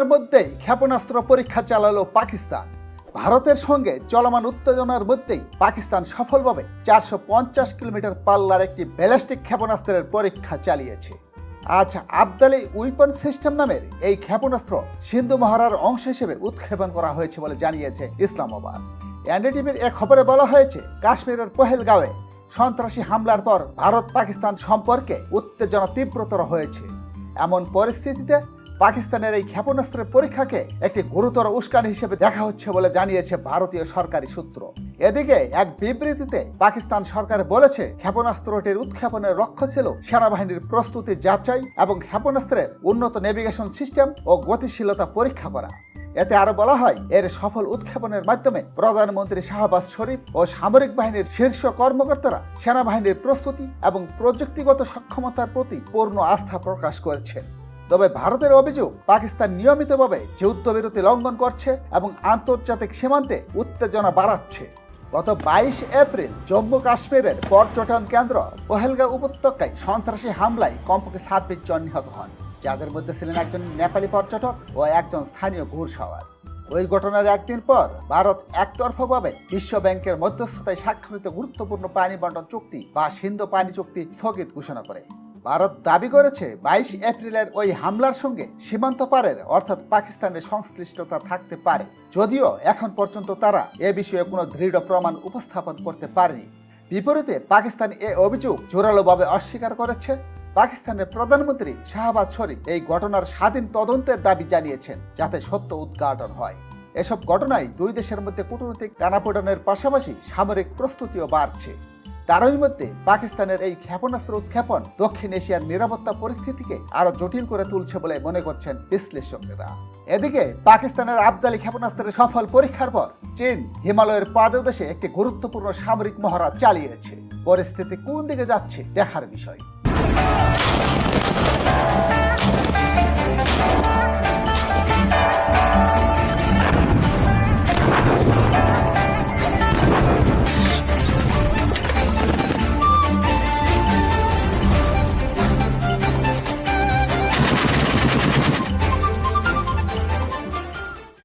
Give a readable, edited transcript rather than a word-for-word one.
উত্তেজনার মধ্যেই ক্ষেপণাস্ত্র পরীক্ষা চালালো পাকিস্তান। ভারতের সঙ্গে চলমান উত্তেজনার মধ্যেই পাকিস্তান সফলভাবে 450 কিলোমিটার পাল্লার একটি ব্যালিস্টিক ক্ষেপণাস্ত্রের পরীক্ষা চালিয়েছে। আজ আবদালি উইপন সিস্টেম নামের এই ক্ষেপণাস্ত্র সিন্ধু মহারার অংশ হিসেবে উৎক্ষেপণ করা হয়েছে বলে জানিয়েছে ইসলামাবাদ। এনডিটিভির এক খবরে বলা হয়েছে, কাশ্মীরের পহেলগাঁওয়ে সন্ত্রাসী হামলার পর ভারত পাকিস্তান সম্পর্কে উত্তেজনা তীব্রতর হয়েছে। এমন পরিস্থিতিতে পাকিস্তানের এই ক্ষেপণাস্ত্রের পরীক্ষাকে একটি গুরুতর উস্কানি হিসেবে দেখা হচ্ছে বলে জানিয়েছে ভারতীয় সরকারি সূত্র। এদিকে এক বিবৃতিতে পাকিস্তান সরকার বলেছে, ক্ষেপণাস্ত্রটির উৎক্ষেপণের লক্ষ্য ছিল সেনাবাহিনীর প্রস্তুতি যাচাই এবং ক্ষেপণাস্ত্রের উন্নত নেভিগেশন সিস্টেম ও গতিশীলতা পরীক্ষা করা। এতে আরো বলা হয়, এর সফল উৎক্ষেপণের মাধ্যমে প্রধানমন্ত্রী শাহবাজ শরীফ ও সামরিক বাহিনীর শীর্ষ কর্মকর্তারা সেনাবাহিনীর প্রস্তুতি এবং প্রযুক্তিগত সক্ষমতার প্রতি পূর্ণ আস্থা প্রকাশ করেছেন। তবে ভারতের অভিযোগ, পাকিস্তান নিয়মিতভাবে যুদ্ধবিরতি লঙ্ঘন করছে এবং আন্তর্জাতিক সীমান্তে উত্তেজনা বাড়াচ্ছে। গত 22 এপ্রিল জম্মু কাশ্মীরের পর্যটন কেন্দ্র পহেলগাঁও উপত্যকায় সন্ত্রাসী হামলায় কমপক্ষে 26 জন নিহত হন, যাদের মধ্যে ছিলেন একজন নেপালি পর্যটক ও একজন স্থানীয় ঘুরসওয়ার। ওই ঘটনার একদিন পর ভারত একতরফাভাবে বিশ্ব ব্যাংকের মধ্যস্থতায় স্বাক্ষরিত গুরুত্বপূর্ণ পানি বন্টন চুক্তি বা সিন্ধু পানি চুক্তি স্থগিত ঘোষণা করে। ভারত দাবি করেছে, 22 এপ্রিলের ওই হামলার সঙ্গে সীমান্ত পারের অর্থাৎ পাকিস্তানের সংশ্লিষ্টতা থাকতে পারে, যদিও এখন পর্যন্ত তারা এ বিষয়ে কোনো দৃঢ় প্রমাণ উপস্থাপন করতে পারেনি। বিপরীতে পাকিস্তান এ অভিযোগ জোরালোভাবে অস্বীকার করেছে। পাকিস্তানের প্রধানমন্ত্রী শাহবাজ শরীফ এই ঘটনার স্বাধীন তদন্তের দাবি জানিয়েছেন, যাতে সত্য উদ্ঘাটন হয়। এসব ঘটনায় দুই দেশের মধ্যে কূটনৈতিক টানাপোড়েনের পাশাপাশি সামরিক প্রস্তুতিও বাড়ছে। তারই মধ্যে পাকিস্তানের এই ক্ষেপণাস্ত্র উৎক্ষেপণ দক্ষিণ এশিয়ার নিরাপত্তা পরিস্থিতিকে আরো জটিল করে তুলছে বলে মনে করছেন বিশ্লেষকেরা। এদিকে পাকিস্তানের আবদালি ক্ষেপণাস্ত্রের সফল পরীক্ষার পর চীন হিমালয়ের পাদদেশে একটি গুরুত্বপূর্ণ সামরিক মহড়া চালিয়েছে। পরিস্থিতি কোন দিকে যাচ্ছে দেখার বিষয়।